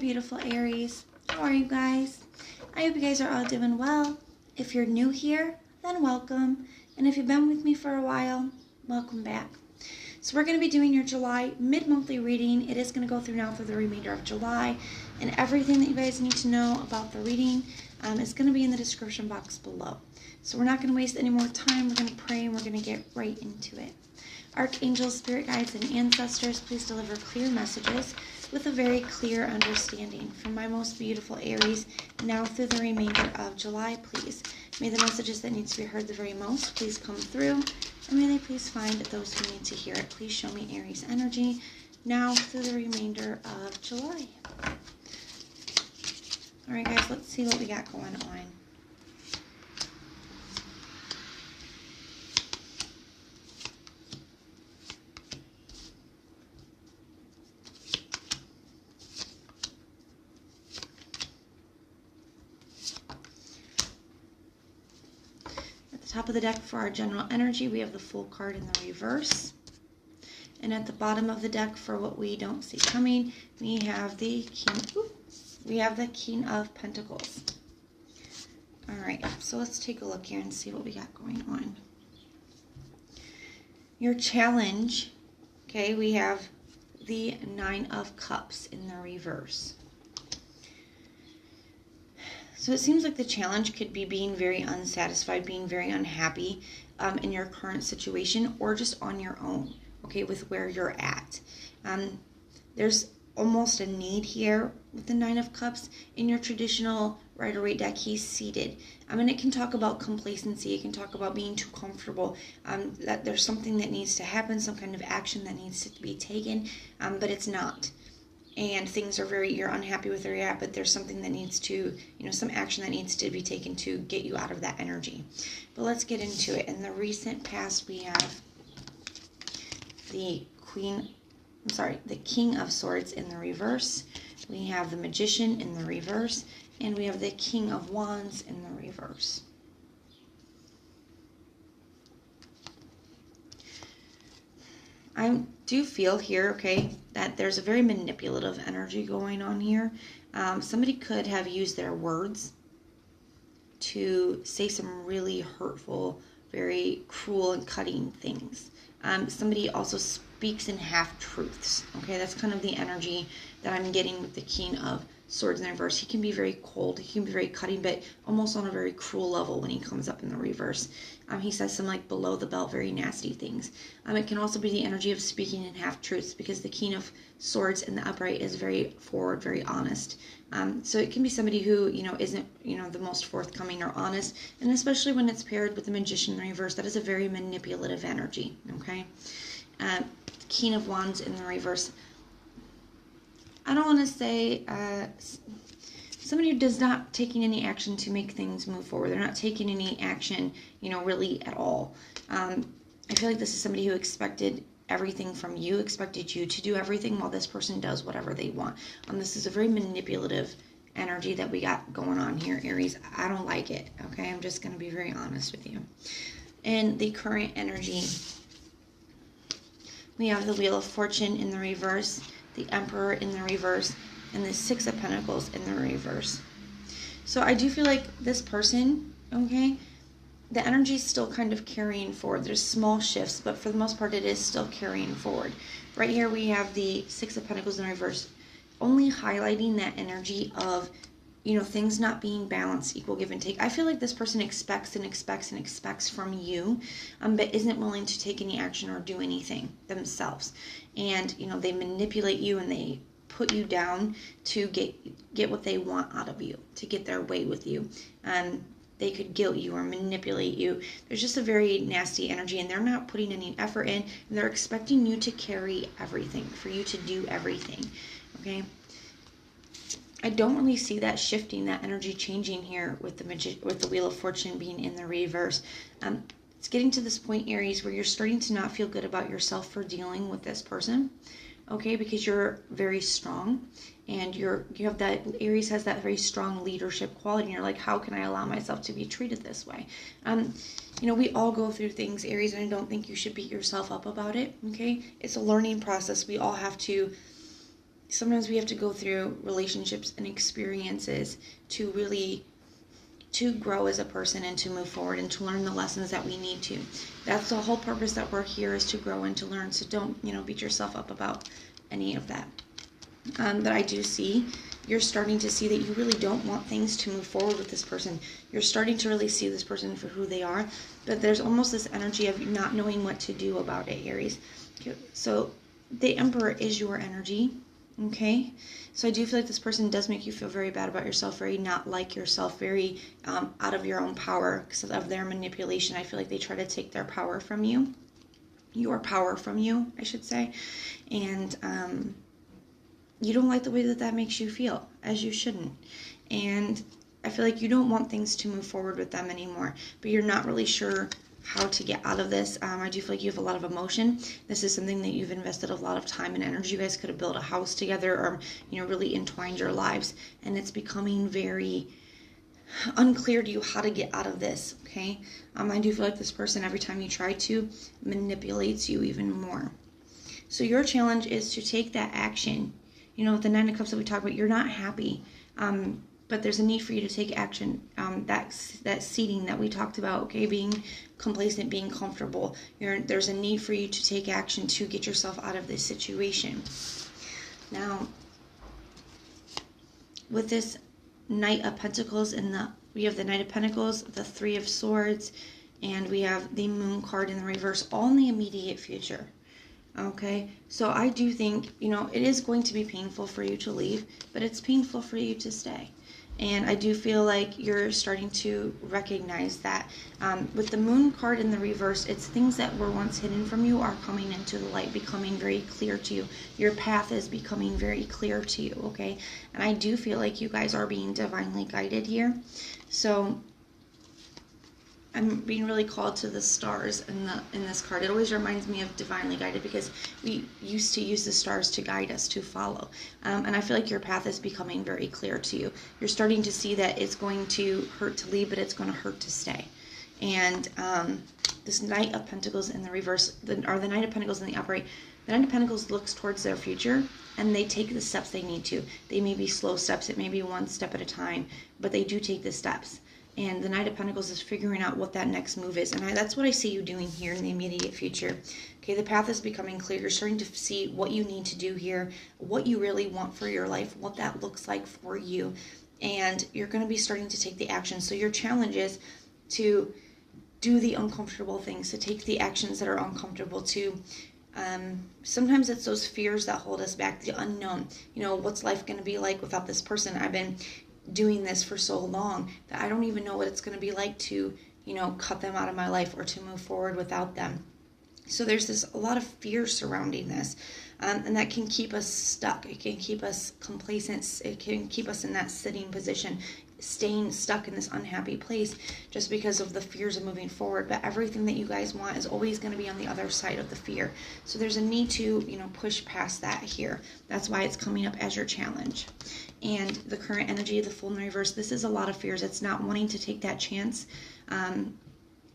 beautiful Aries. How are you guys? I hope you guys are all doing well. If you're new here, then welcome. And if you've been with me for a while, welcome back. So we're going to be doing your July mid-monthly reading. It is going to go through now for the remainder of July. And everything that you guys need to know about the reading is going to be in the description box below. So we're not going to waste any more time. We're going to pray and we're going to get right into it. Archangels, spirit guides, and ancestors, please deliver clear messages with a very clear understanding. From my most beautiful Aries, now through the remainder of July, please. May the messages that need to be heard the very most please come through, and may they please find those who need to hear it. Please show me Aries energy now through the remainder of July. All right, guys, let's see what we got going on. Top of the deck for our general energy, we have the Fool card in the reverse. And at the bottom of the deck for what we don't see coming, we have the King of Pentacles. All right, so let's take a look here and see what we got going on. Your challenge, okay, we have the Nine of Cups in the reverse. So it seems like the challenge could be being very unsatisfied, being very unhappy in your current situation, or just on your own, okay, with where you're at. There's almost a need here with the Nine of Cups. In your traditional Rider-Waite deck, he's seated. And it can talk about complacency. It can talk about being too comfortable, that there's something that needs to happen, some kind of action that needs to be taken, but it's not. And things are you're unhappy with where you're at, but there's something that needs to, some action that needs to be taken to get you out of that energy. But let's get into it. In the recent past, we have the King of Swords in the reverse. We have the Magician in the reverse. And we have the King of Wands in the reverse. I do feel here, okay, that there's a very manipulative energy going on here. Somebody could have used their words to say some really hurtful, very cruel and cutting things. Somebody also speaks in half-truths, okay? That's kind of the energy that I'm getting with the King of Swords in the reverse. He can be very cold, he can be very cutting, but almost on a very cruel level when he comes up in the reverse. He says some below the belt, very nasty things. It can also be the energy of speaking in half-truths, because the King of Swords in the upright is very forward, very honest. So it can be somebody who, isn't, the most forthcoming or honest, and especially when it's paired with the Magician in the reverse, that is a very manipulative energy, okay? King of Wands in the reverse. I don't want to say somebody who does not taking any action to make things move forward. They're not taking any action, really at all. I feel like this is somebody who expected everything from you, expected you to do everything while this person does whatever they want. This is a very manipulative energy that we got going on here, Aries. I don't like it, okay? I'm just going to be very honest with you. And the current energy, we have the Wheel of Fortune in the reverse, the Emperor in the reverse, and the Six of Pentacles in the reverse. So I do feel like this person, okay, the energy is still kind of carrying forward. There's small shifts, but for the most part, it is still carrying forward. Right here, we have the Six of Pentacles in reverse, only highlighting that energy of, things not being balanced, equal give and take. I feel like this person expects and expects and expects from you, but isn't willing to take any action or do anything themselves. And, they manipulate you and they put you down to get what they want out of you, to get their way with you. They could guilt you or manipulate you. There's just a very nasty energy, and they're not putting any effort in, and they're expecting you to carry everything, for you to do everything, okay? I don't really see that shifting, that energy changing here with the Wheel of Fortune being in the reverse. It's getting to this point, Aries, where you're starting to not feel good about yourself for dealing with this person, okay? Because you're very strong, and you have that, Aries has that very strong leadership quality, and you're like, how can I allow myself to be treated this way? We all go through things, Aries, and I don't think you should beat yourself up about it, okay? It's a learning process. We all have to sometimes we have to go through relationships and experiences to really to grow as a person and to move forward and to learn the lessons that we need to. That's the whole purpose that we're here, is to grow and to learn. So don't, beat yourself up about any of that. But I do see you're starting to see that you really don't want things to move forward with this person. You're starting to really see this person for who they are, but there's almost this energy of not knowing what to do about it, Aries. So the Emperor is your energy, okay? So I do feel like this person does make you feel very bad about yourself, very not like yourself, very out of your own power because of their manipulation. I feel like they try to take their power from you, your power from you, I should say. And you don't like the way that that makes you feel, as you shouldn't. And I feel like you don't want things to move forward with them anymore, but you're not really sure how to get out of this. I do feel like you have a lot of emotion. This is something that you've invested a lot of time and energy. You guys could have built a house together, or really entwined your lives, and it's becoming very unclear to you how to get out of this, okay? I do feel like this person, every time you try to, manipulates you even more. So your challenge is to take that action. With the Nine of Cups that we talked about, you're not happy, but there's a need for you to take action. That seating that we talked about, okay, being complacent, being comfortable. There's a need for you to take action to get yourself out of this situation. Now, with this Knight of Pentacles, we have the Knight of Pentacles, the Three of Swords, and we have the Moon card in the reverse, all in the immediate future. Okay, so I do think, it is going to be painful for you to leave, but it's painful for you to stay. And I do feel like you're starting to recognize that. With the Moon card in the reverse, it's things that were once hidden from you are coming into the light, becoming very clear to you. Your path is becoming very clear to you, okay? And I do feel like you guys are being divinely guided here. So I'm being really called to the stars in this card. It always reminds me of divinely guided, because we used to use the stars to guide us, to follow. And I feel like your path is becoming very clear to you. You're starting to see that it's going to hurt to leave, but it's going to hurt to stay. And this Knight of Pentacles in the reverse, or the Knight of Pentacles in the upright, the Knight of Pentacles looks towards their future, and they take the steps they need to. They may be slow steps, it may be one step at a time, but they do take the steps. And the Knight of Pentacles is figuring out what that next move is. And that's what I see you doing here in the immediate future. Okay, the path is becoming clear. You're starting to see what you need to do here, what you really want for your life, what that looks like for you. And you're going to be starting to take the action. So your challenge is to do the uncomfortable things, to take the actions that are uncomfortable, to sometimes it's those fears that hold us back, the unknown. What's life going to be like without this person? I've been doing this for so long that I don't even know what it's going to be like to, cut them out of my life or to move forward without them. So there's a lot of fear surrounding this, and that can keep us stuck. It can keep us complacent. It can keep us in that sitting position, staying stuck in this unhappy place just because of the fears of moving forward. But everything that you guys want is always going to be on the other side of the fear. So there's a need to, push past that here. That's why it's coming up as your challenge. And the current energy of the Fool in the reverse, this is a lot of fears. It's not wanting to take that chance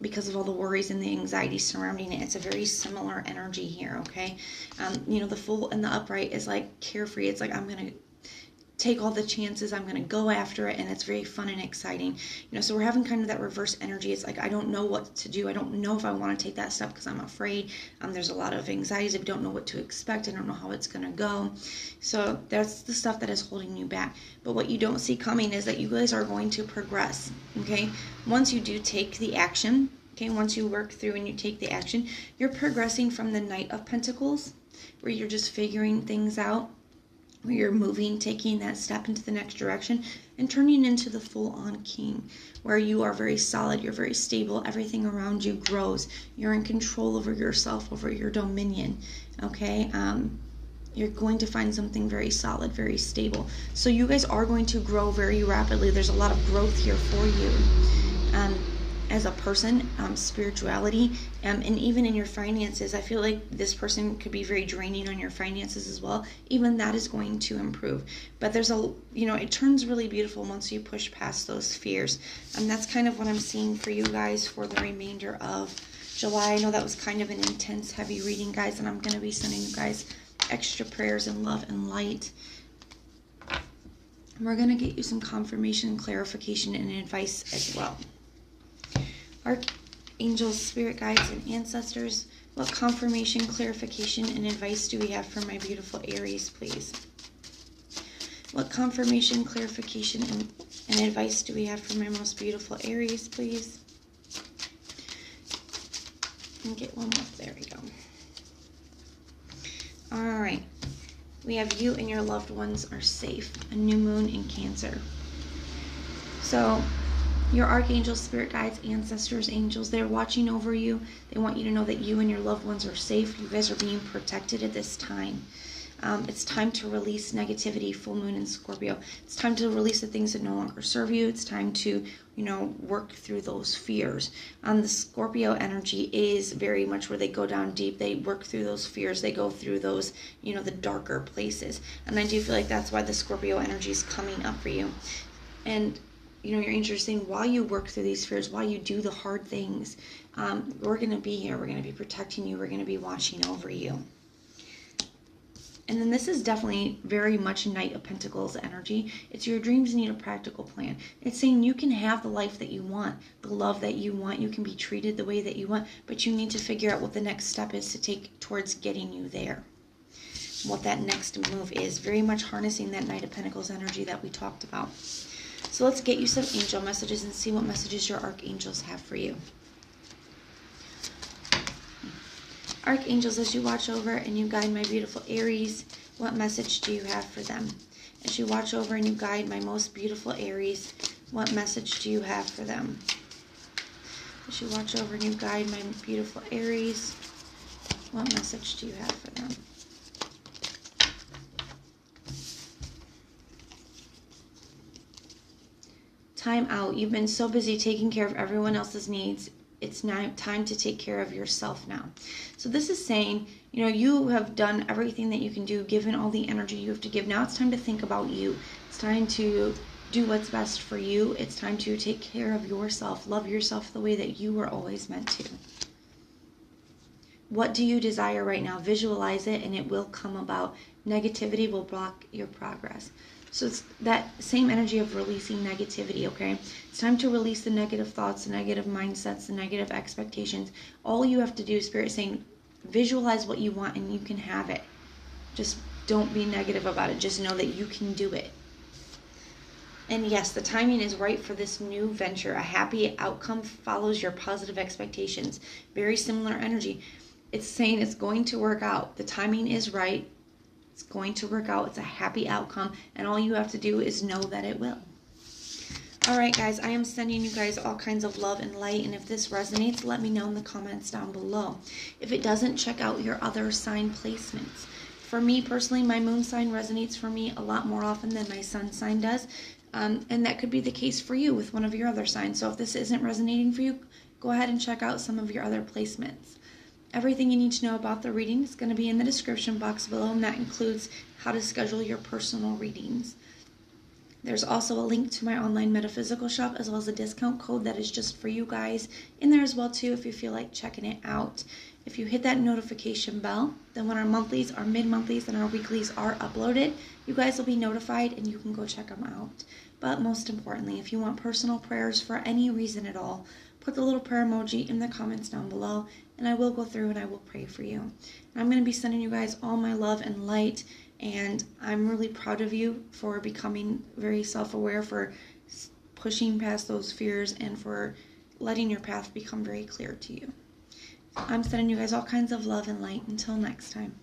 because of all the worries and the anxiety surrounding it. It's a very similar energy here, okay? The Fool in the upright is like carefree. It's like, I'm going to take all the chances, I'm going to go after it, and it's very fun and exciting. So we're having kind of that reverse energy. It's like, I don't know what to do. I don't know if I want to take that step because I'm afraid. There's a lot of anxiety. I don't know what to expect. I don't know how it's going to go. So that's the stuff that is holding you back. But what you don't see coming is that you guys are going to progress, okay? Once you do take the action, okay, once you work through and you take the action, you're progressing from the Knight of Pentacles, where you're just figuring things out, where you're moving, taking that step into the next direction, and turning into the full-on king, where you are very solid, you're very stable, everything around you grows, you're in control over yourself, over your dominion, okay? You're going to find something very solid, very stable. So you guys are going to grow very rapidly. There's a lot of growth here for you. As a person, spirituality, and even in your finances. I feel like this person could be very draining on your finances as well. Even that is going to improve. But there's it turns really beautiful once you push past those fears. And that's kind of what I'm seeing for you guys for the remainder of July. I know that was kind of an intense, heavy reading, guys, and I'm going to be sending you guys extra prayers and love and light. And we're going to get you some confirmation, clarification, and advice as well. Archangels, spirit guides, and ancestors, what confirmation, clarification, and advice do we have for my beautiful Aries, please? What confirmation, clarification, and advice do we have for my most beautiful Aries, please? And get one more. There we go. All right. We have you and your loved ones are safe. A new moon in Cancer. So your archangels, spirit guides, ancestors, angels, they're watching over you. They want you to know that you and your loved ones are safe. You guys are being protected at this time. It's time to release negativity, full moon in Scorpio. It's time to release the things that no longer serve you. It's time to, work through those fears. The Scorpio energy is very much where they go down deep. They work through those fears. They go through those, the darker places. And I do feel like that's why the Scorpio energy is coming up for you. And, your angels are saying, while you work through these fears, while you do the hard things, we're going to be here. We're going to be protecting you. We're going to be watching over you. And then this is definitely very much Knight of Pentacles energy. It's your dreams need a practical plan. It's saying you can have the life that you want, the love that you want. You can be treated the way that you want, but you need to figure out what the next step is to take towards getting you there. What that next move is. Very much harnessing that Knight of Pentacles energy that we talked about. So let's get you some angel messages and see what messages your archangels have for you. Archangels, as you watch over and you guide my beautiful Aries, what message do you have for them? As you watch over and you guide my most beautiful Aries, what message do you have for them? As you watch over and you guide my beautiful Aries, what message do you have for them? Time out. You've been so busy taking care of everyone else's needs. It's now time to take care of yourself now. So this is saying, you have done everything that you can do, given all the energy you have to give. Now it's time to think about you. It's time to do what's best for you. It's time to take care of yourself. Love yourself the way that you were always meant to. What do you desire right now? Visualize it and it will come about. Negativity will block your progress. So it's that same energy of releasing negativity, okay? It's time to release the negative thoughts, the negative mindsets, the negative expectations. All you have to do, Spirit is saying, visualize what you want and you can have it. Just don't be negative about it. Just know that you can do it. And yes, the timing is right for this new venture. A happy outcome follows your positive expectations. Very similar energy. It's saying it's going to work out. The timing is right. It's going to work out. It's a happy outcome. And all you have to do is know that it will. All right, guys. I am sending you guys all kinds of love and light. And if this resonates, let me know in the comments down below. If it doesn't, check out your other sign placements. For me personally, my moon sign resonates for me a lot more often than my sun sign does. And that could be the case for you with one of your other signs. So if this isn't resonating for you, go ahead and check out some of your other placements. Everything you need to know about the reading is going to be in the description box below, and that includes how to schedule your personal readings. There's also a link to my online metaphysical shop, as well as a discount code that is just for you guys in there as well too, if you feel like checking it out. If you hit that notification bell, then when our monthlies, our mid-monthlies, and our weeklies are uploaded, you guys will be notified and you can go check them out. But most importantly, if you want personal prayers for any reason at all, put the little prayer emoji in the comments down below, and I will go through and I will pray for you. And I'm going to be sending you guys all my love and light, and I'm really proud of you for becoming very self-aware, for pushing past those fears, and for letting your path become very clear to you. I'm sending you guys all kinds of love and light. Until next time.